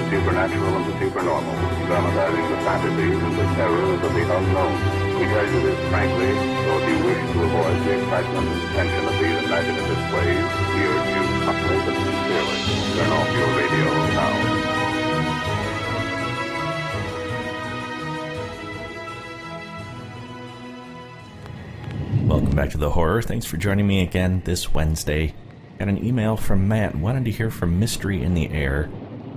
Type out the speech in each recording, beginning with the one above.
Supernatural and the supernormal, dramatizing the fantasies and the terrors of the unknown. We tell you this frankly, so if you wish to avoid the excitement and tension of these imaginative plays, we urge you humbly but sincerely, turn off your radio now. Welcome back to The Horror. Thanks for joining me again this Wednesday. Got an email from Matt wanting to hear from Mystery in the Air.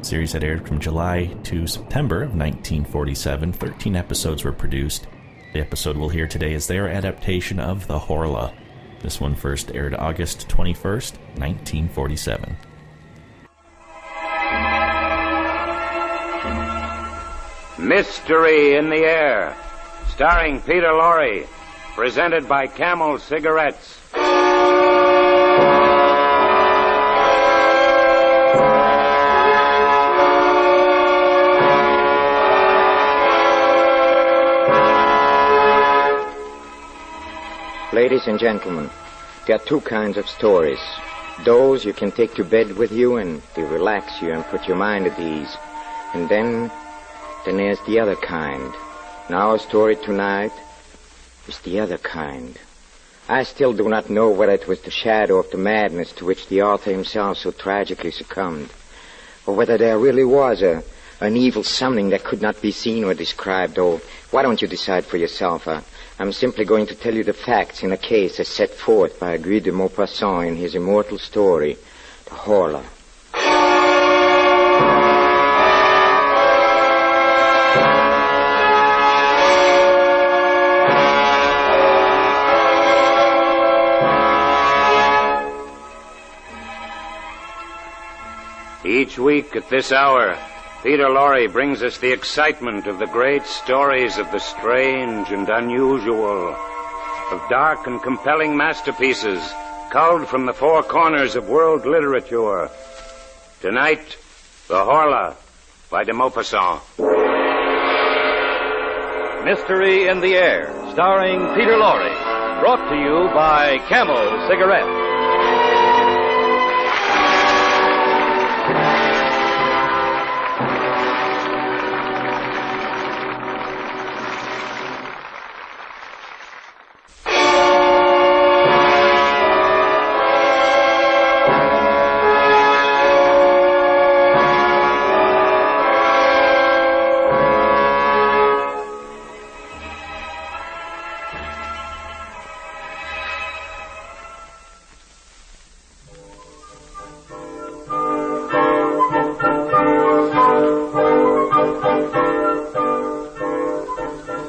Series that aired from July to September of 1947. 13 episodes were produced. The episode we'll hear today is their adaptation of The Horla. This one first aired August 21st, 1947. Mystery in the Air, starring Peter Lorre, presented by Camel Cigarettes. Ladies and gentlemen, there are two kinds of stories. Those you can take to bed with you and they relax you and put your mind at ease. And then there's the other kind. And our story tonight is the other kind. I still do not know whether it was the shadow of the madness to which the author himself so tragically succumbed, or whether there really was an evil something that could not be seen or described. Oh, why don't you decide for yourself? I'm simply going to tell you the facts in a case as set forth by Guy de Maupassant in his immortal story, The Horla. Each week at this hour, Peter Lorre brings us the excitement of the great stories of the strange and unusual, of dark and compelling masterpieces culled from the four corners of world literature. Tonight, The Horla by de Maupassant. Mystery in the Air, starring Peter Lorre, brought to you by Camel Cigarettes.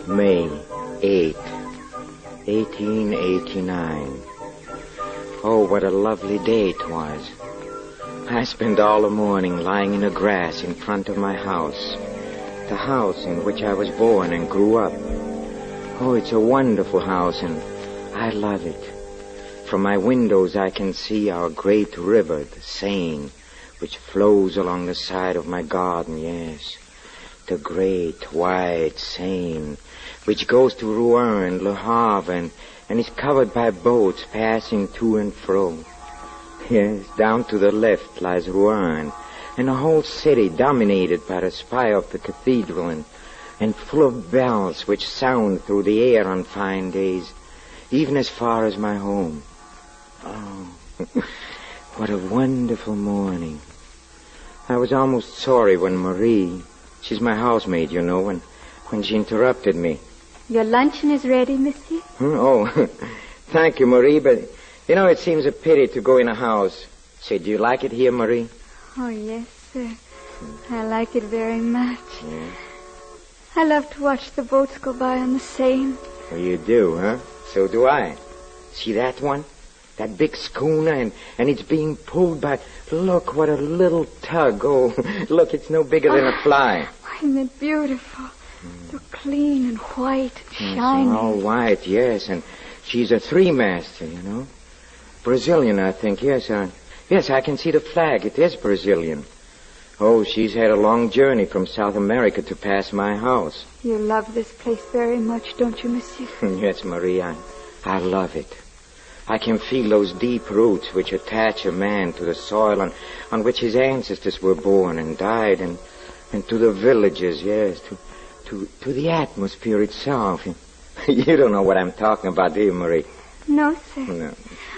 May 8, 1889. Oh, what a lovely day it was. I spent all the morning lying in the grass in front of my house, the house in which I was born and grew up. Oh, it's a wonderful house, and I love it. From my windows I can see our great river, the Seine, which flows along the side of my garden, yes. The great, wide Seine, which goes to Rouen and Le Havre and is covered by boats passing to and fro. Yes, down to the left lies Rouen, and the whole city dominated by the spire of the cathedral and full of bells which sound through the air on fine days, even as far as my home. Oh, what a wonderful morning. I was almost sorry when Marie, she's my housemaid, you know, when she interrupted me. Your luncheon is ready, monsieur? Oh, thank you, Marie, but, you know, it seems a pity to go in a house. Say, do you like it here, Marie? Oh, yes, sir. I like it very much. Yeah. I love to watch the boats go by on the Seine. Well, you do, huh? So do I. See that one? That big schooner, and it's being pulled by... Look, what a little tug. Oh, look, it's no bigger than a fly. Isn't it beautiful? So clean and white and Yes, shiny. all white, yes, and she's a three-master, you know. Brazilian, I think, yes. Yes, I can see the flag. It is Brazilian. Oh, she's had a long journey from South America to pass my house. You love this place very much, don't you, monsieur? Yes, Marie, I love it. I can feel those deep roots which attach a man to the soil on which his ancestors were born and died, and to the villages, yes, to the atmosphere itself. You don't know what I'm talking about, do you, Marie? No, sir. No.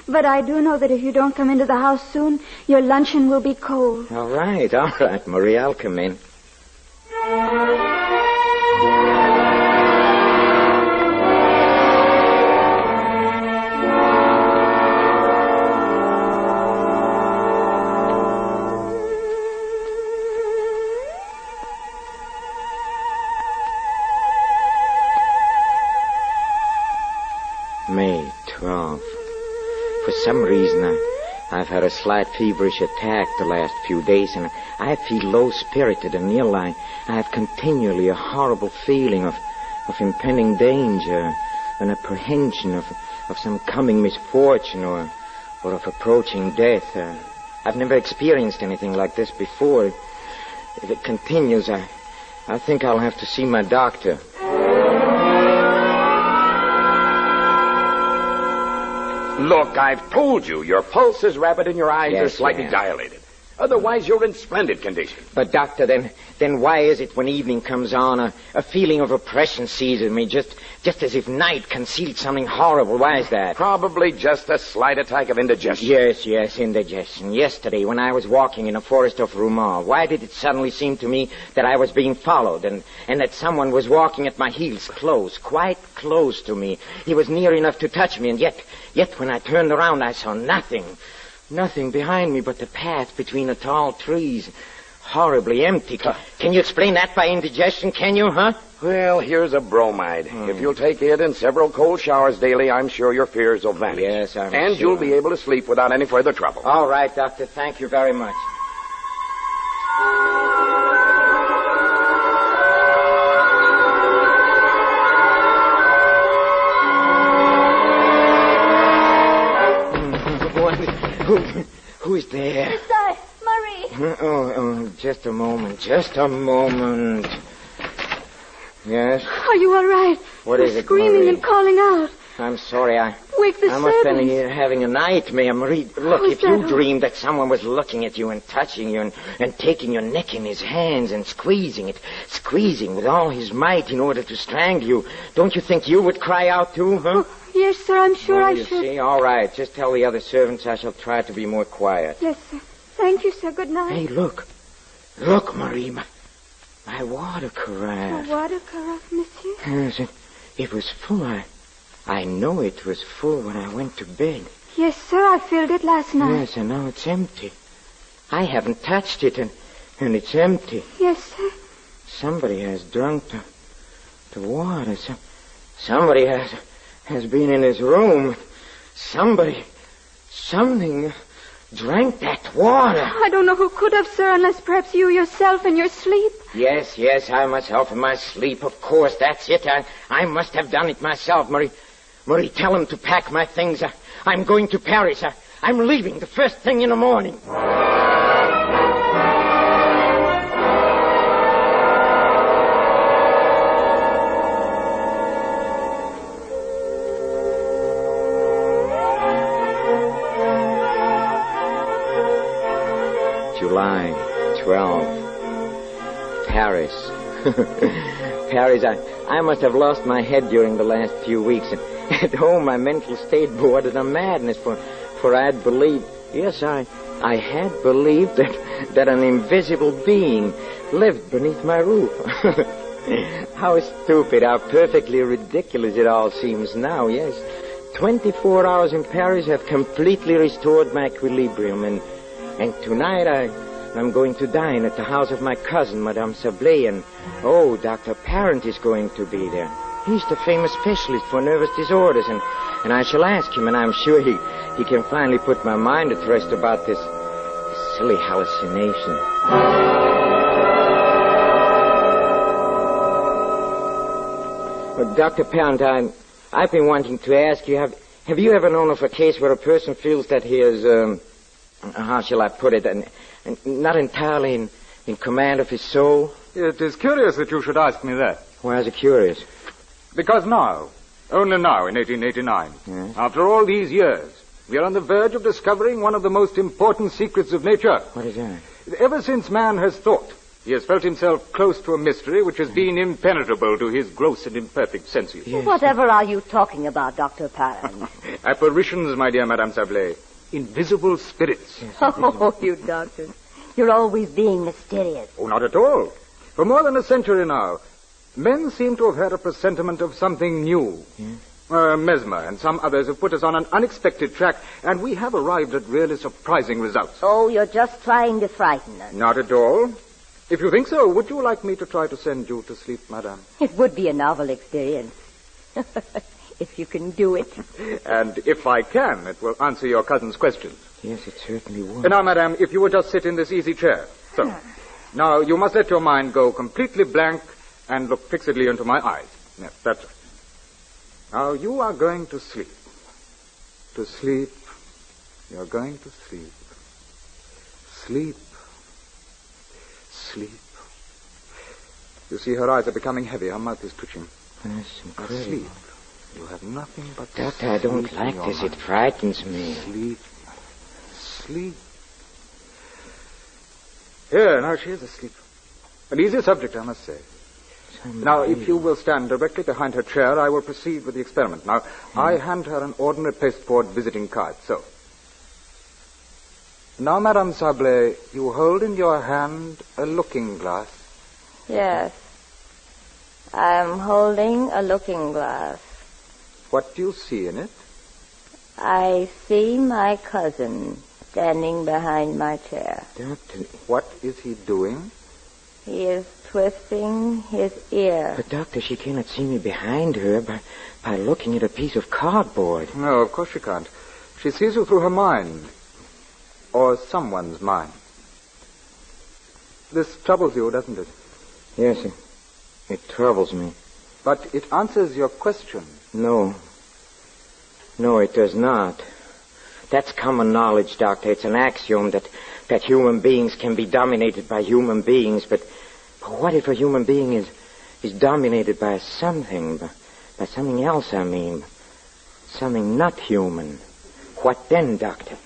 But I do know that if you don't come into the house soon, your luncheon will be cold. All right, Marie, I'll come in. May 12th. For some reason, I've had a slight feverish attack the last few days, and I feel low-spirited and ill. I have continually a horrible feeling of impending danger, an apprehension of some coming misfortune or of approaching death. I've never experienced anything like this before. If it continues, I think I'll have to see my doctor. Look, I've told you, your pulse is rapid and your eyes are Yes, slightly yes. dilated. Otherwise, you're in splendid condition. But, Doctor, then why is it when evening comes on, a feeling of oppression seizes me, just as if night concealed something horrible? Why is that? Probably just a slight attack of indigestion. Yes, indigestion. Yesterday, when I was walking in the forest of Rumal, why did it suddenly seem to me that I was being followed and that someone was walking at my heels close, quite close to me? He was near enough to touch me, and yet when I turned around, I saw nothing. Nothing behind me but the path between the tall trees. Horribly empty. Can you explain that by indigestion, can you, huh? Well, here's a bromide. If you'll take it and several cold showers daily, I'm sure your fears will vanish. Yes, I'm And sure. you'll be able to sleep without any further trouble. All right, Doctor. Thank you very much. Who is there? It's I, Marie. Oh, just a moment. Yes? Are you all right? What You're is it, screaming Marie? and calling out. I'm sorry, Wake the I must have been servants. here having a nightmare, Marie. Look, Who's if you that? dreamed that someone was looking at you and touching you and taking your neck in his hands and squeezing with all his might in order to strangle you, don't you think you would cry out too, huh? Oh, yes, sir, I'm sure Well, I you should. see, all right. Just tell the other servants I shall try to be more quiet. Yes, sir. Thank you, sir. Good night. Hey, look. Look, Marie, my water A carafe. water carafe, monsieur? Yes, it was full. I know it was full when I went to bed. Yes, sir, I filled it last night. Yes, and now it's empty. I haven't touched it, and it's empty. Yes, sir. Somebody has drunk the water. Somebody has been in his room. Something drank that water. I don't know who could have, sir, unless perhaps you yourself in your sleep. Yes, I myself in my sleep. Of course, that's it. I must have done it myself, Marie. Marie, tell him to pack my things. I'm going to Paris. I'm leaving the first thing in the morning. July 12th. Paris. Paris, I must have lost my head during the last few weeks. And at home, my mental state bordered on madness, for I had believed, yes, I had believed that an invisible being lived beneath my roof. How stupid, how perfectly ridiculous it all seems now, yes. 24 hours in Paris have completely restored my equilibrium, and tonight I'm going to dine at the house of my cousin, Madame Sablé, and, Dr. Parent is going to be there. He's the famous specialist for nervous disorders, and I shall ask him, and I'm sure he can finally put my mind at rest about this silly hallucination. Well, Dr. Pound, I've been wanting to ask you, have you ever known of a case where a person feels that he is, how shall I put it, and not entirely in command of his soul? It is curious that you should ask me that. Why is it curious? Because now, only now in 1889, Yes? after all these years, we are on the verge of discovering one of the most important secrets of nature. What is that? Ever since man has thought, he has felt himself close to a mystery which has been impenetrable to his gross and imperfect senses. Yes. Whatever are you talking about, Dr. Parent? Apparitions, my dear Madame Sablé. Invisible spirits. Oh, you doctors. You're always being mysterious. Oh, not at all. For more than a century now, men seem to have had a presentiment of something new. Yes? Mesmer and some others have put us on an unexpected track, and we have arrived at really surprising results. Oh, you're just trying to frighten us. Not at all. If you think so, would you like me to try to send you to sleep, madame? It would be a novel experience. If you can do it. And if I can, it will answer your cousin's questions. Yes, it certainly would. Now, madame, if you would just sit in this easy chair. So, now you must let your mind go completely blank and look fixedly into my eyes. Yes, that's it. Now, you are going to sleep. To sleep. You're going to sleep. Sleep. Sleep. You see, her eyes are becoming heavy. Her mouth is twitching. That's Now, incredible. sleep. You have nothing but Doctor, I don't sleep in like your this. It mind. frightens me. Sleep. Sleep. Here, now she is asleep. An easy subject, I must say. Now, if you will stand directly behind her chair, I will proceed with the experiment. Now, I hand her an ordinary pasteboard visiting card, so. Now, Madame Sablé, you hold in your hand a looking glass. Yes. I'm holding a looking glass. What do you see in it? I see my cousin standing behind my chair. Doctor, What is he doing? He is twisting his ear. but Doctor, she cannot see me behind her by looking at a piece of cardboard. No, of course she can't. She sees you through her mind. Or someone's mind. This troubles you, doesn't it? Yes, it troubles me. But it answers your question. No. No, it does not. That's common knowledge, Doctor. It's an axiom that human beings can be dominated by human beings, but what if a human being is dominated by something, by something else, I mean? Something not human. What then, Doctor?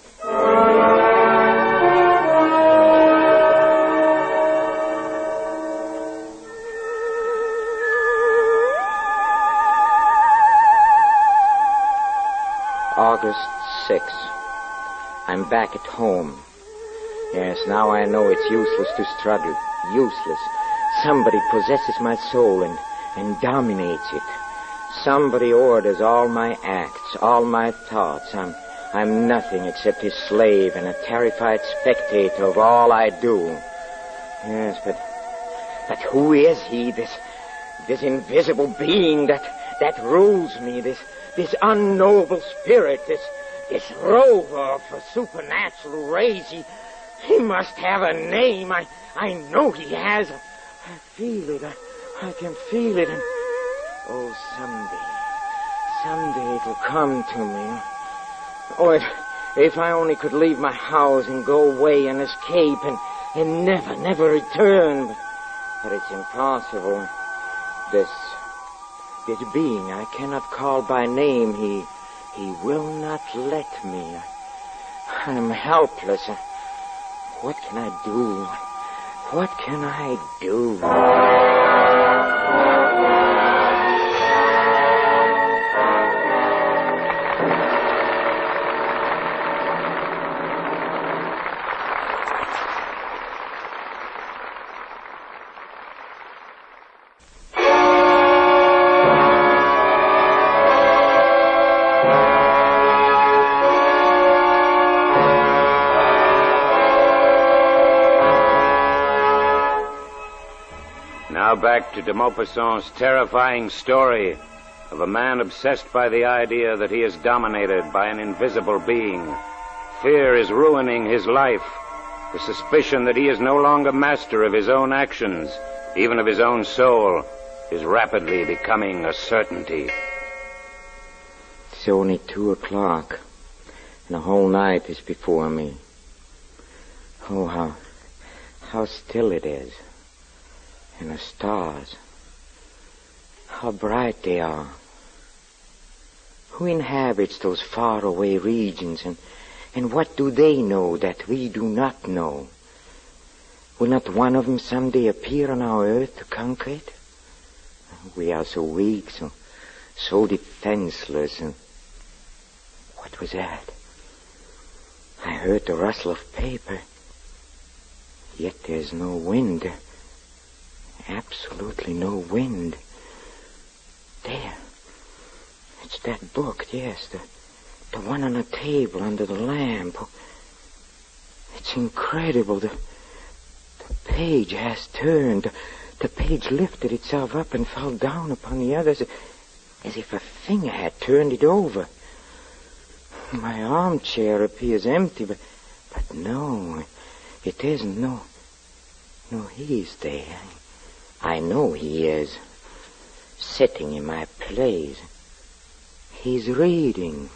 August 6th. I'm back at home. Yes, now I know it's useless to struggle. Useless. Somebody possesses my soul and dominates it. Somebody orders all my acts, all my thoughts. I'm nothing except his slave and a terrified spectator of all I do. Yes, but who is he, this invisible being that rules me, this unknowable spirit, this rover of a supernatural race? He must have a name. I know he has. I feel it. I can feel it. And oh, someday it'll come to me. Oh, if I only could leave my house and go away and escape and never return. But it's impossible. This being I cannot call by name, he will not let me. I'm helpless. What can I do? What can I do? Now back to de Maupassant's terrifying story of a man obsessed by the idea that he is dominated by an invisible being. Fear is ruining his life. The suspicion that he is no longer master of his own actions, even of his own soul. is rapidly becoming a certainty. It's only 2 o'clock, and the whole night is before me. Oh, how still it is. And the stars, how bright they are. Who inhabits those faraway regions, and what do they know that we do not know? Will not one of them someday appear on our earth to conquer it? We are so weak, so defenseless, and... What was that? I heard the rustle of paper. Yet there's no wind. Absolutely no wind. There. It's that book, yes, the one on the table under the lamp. It's incredible. The page has turned. The page lifted itself up and fell down upon the others as if a finger had turned it over. My armchair appears empty, but no, it isn't. No, he's there. I know he is. Sitting in my place. He's reading.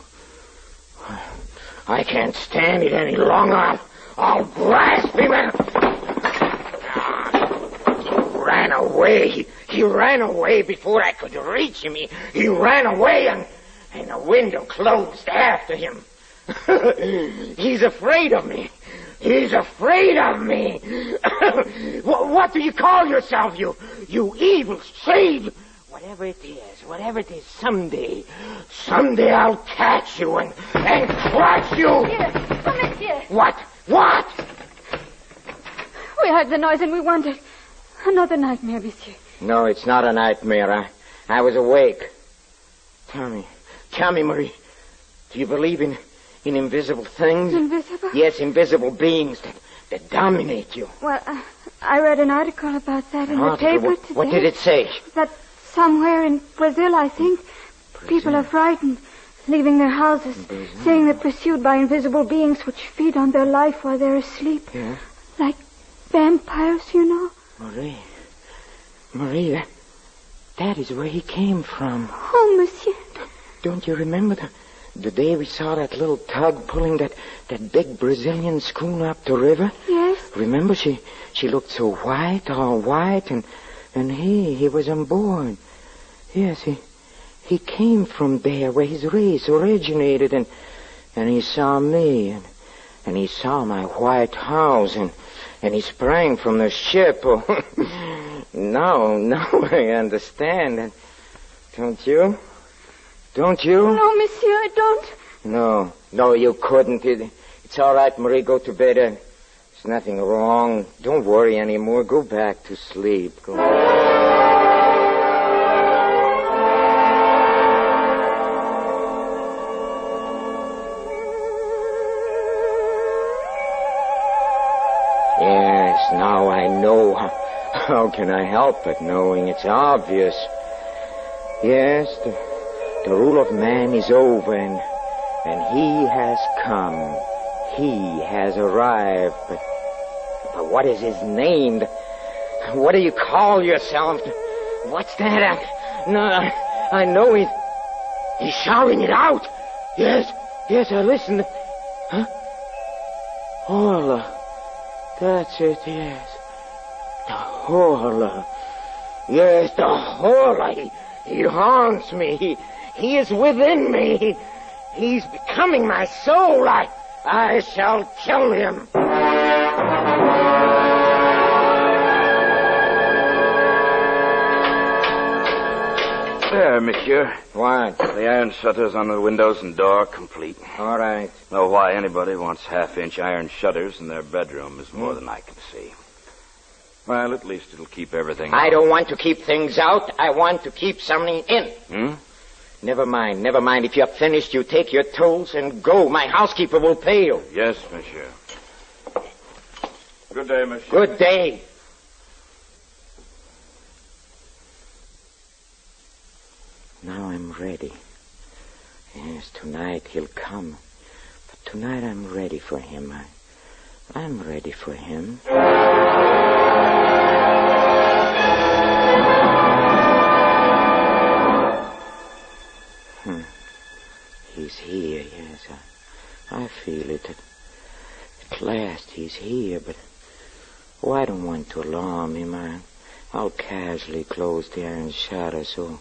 I can't stand it any longer. I'll grasp him and... He ran away. He ran away before I could reach him. He ran away and the window closed after him. He's afraid of me. He's afraid of me. What do you call yourself, you evil shade? Whatever it is, someday I'll catch you and crush you. Here, come in here. What? We heard the noise and we wondered. Another nightmare, monsieur. No, it's not a nightmare. I was awake. Tell me, Marie, do you believe in invisible things? Invisible? Yes, invisible beings that dominate you. Well, I read an article about that in the paper today. What did it say? That somewhere in Brazil, I think, people are frightened, leaving their houses, saying they're pursued by invisible beings which feed on their life while they're asleep. Yeah? Like vampires, you know. Marie, that is where he came from. Oh, monsieur. Don't you remember the day we saw that little tug pulling that big Brazilian schooner up the river? Yes. Remember, she looked so white, all white, and he was on board. Yes, he came from there where his race originated, and he saw me, and he saw my white house, and he sprang from the ship. Oh, now I understand. Don't you? Don't you? No, monsieur, I don't. No, you couldn't. It's all right, Marie. Go to bed. There's nothing wrong. Don't worry anymore. Go back to sleep. Go. Yes, now I know. How can I help but knowing? It's obvious. Yes, the rule of man is over, and he has come. He has arrived, but what is his name? What do you call yourself? What's that? I know he's shouting it out. Yes, I listened. Huh? Horla. That's it, yes. The Horla. Yes, the Horla. He haunts me. He is within me. He's becoming my soul. I shall kill him. There, monsieur. What? The iron shutters on the windows and door complete. All right. Know why anybody wants half-inch iron shutters in their bedroom is more than I can see. Well, at least it'll keep everything I out. don't want to keep things out. I want to keep something in. Never mind. If you're finished, you take your tools and go. My housekeeper will pay you. Yes, monsieur. Good day, monsieur. Good day. Now I'm ready. Yes, tonight he'll come. But tonight I'm ready for him. I'm ready for him. feel it. At last he's here, but I don't want to alarm him. I'll casually close the iron shutter, so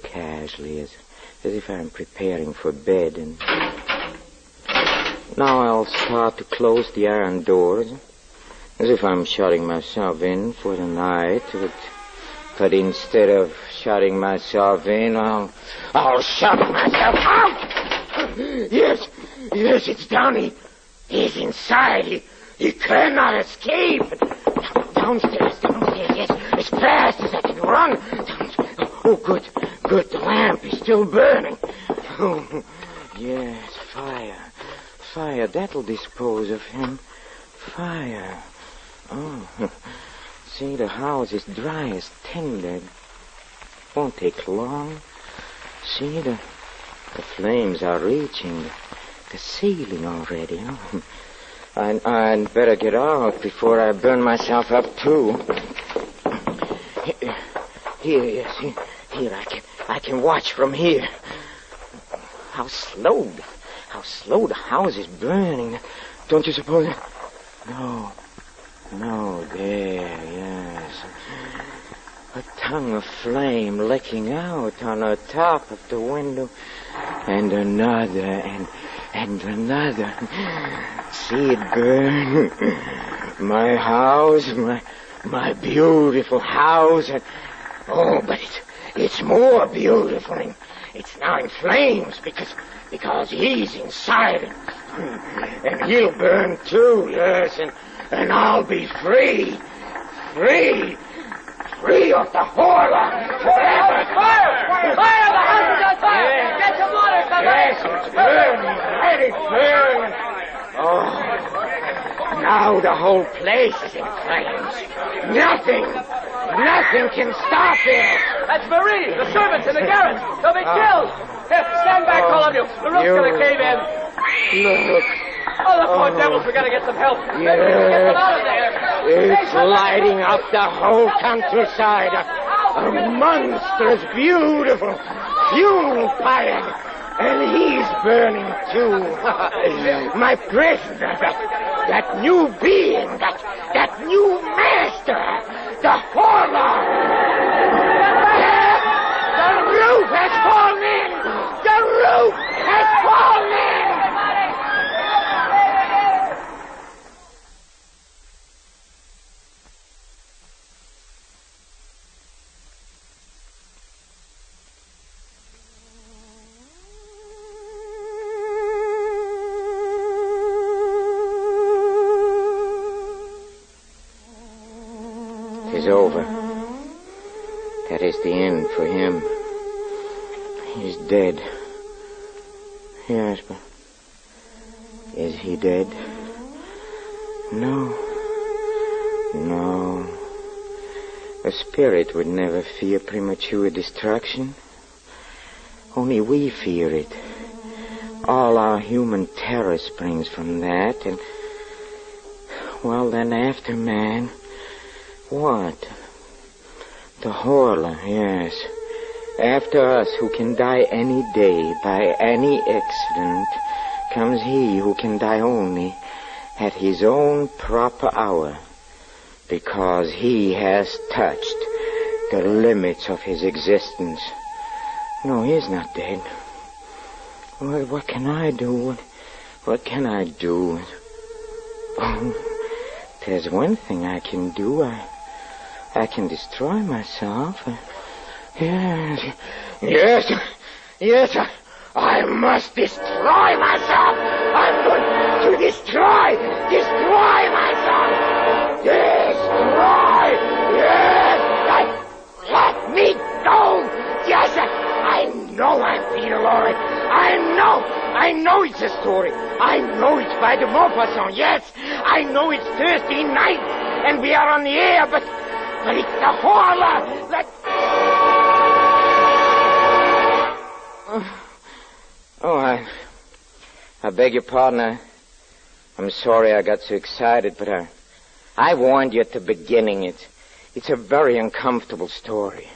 casually, as if I'm preparing for bed. And now I'll start to close the iron doors, as if I'm shutting myself in for the night. But instead of shutting myself in, I'll shut myself out. Yes, it's Donnie. He's inside. He cannot escape. Downstairs, yes, as fast as I can run. Oh, good, the lamp is still burning. Oh, yes, fire, that'll dispose of him. Fire. Oh, see, the house is dry as tinder. Won't take long. See, the flames are reaching the ceiling already. I'd better get out before I burn myself up, too. Here, I can watch from here. How slow the house is burning. Don't you suppose? No, there, yes. A tongue of flame licking out on the top of the window. And another, and another. See it burn. My house, my beautiful house. Oh, but it's more beautiful. It's now in flames because he's inside. And he'll burn too, yes, and I'll be free. Free of the Horla forever. Fire! The house is on fire! Yes. Get some water, somebody! Yes, it's burning. Let it burn. Oh, now the whole place is in flames. Nothing can stop it. That's Marie, the servants in the garage. They'll be killed. Here, stand back, all of you. The roof's going to cave in. Look. Oh, the poor devils, we got to get some help. Yes. Get them out of there. It's lighting up the whole countryside. A monstrous, beautiful funeral pyre. And he's burning too. My prisoner, that new being, that new master, the Horla. The roof has fallen in. The roof has fallen in. Is over. That is the end for him. He's dead. Yes, but is he dead? No. A spirit would never fear premature destruction. Only we fear it. All our human terror springs from that, and well, then after man, what? The Horla, yes. After us, who can die any day by any accident, comes he who can die only at his own proper hour, because he has touched the limits of his existence. No, he is not dead. Well, what can I do? What can I do? Oh, there's one thing I can do. I can destroy myself. Yes, I must destroy myself. I'm going to destroy myself. Destroy, yes, let me go. Yes, I know I'm Peter Lorre. I know it's a story. I know it's by the Maupassant, yes. I know it's Thursday night, and we are on the air, but it's the Horla. I beg your pardon. I'm sorry I got so excited, but I warned you at the beginning. It's a very uncomfortable story.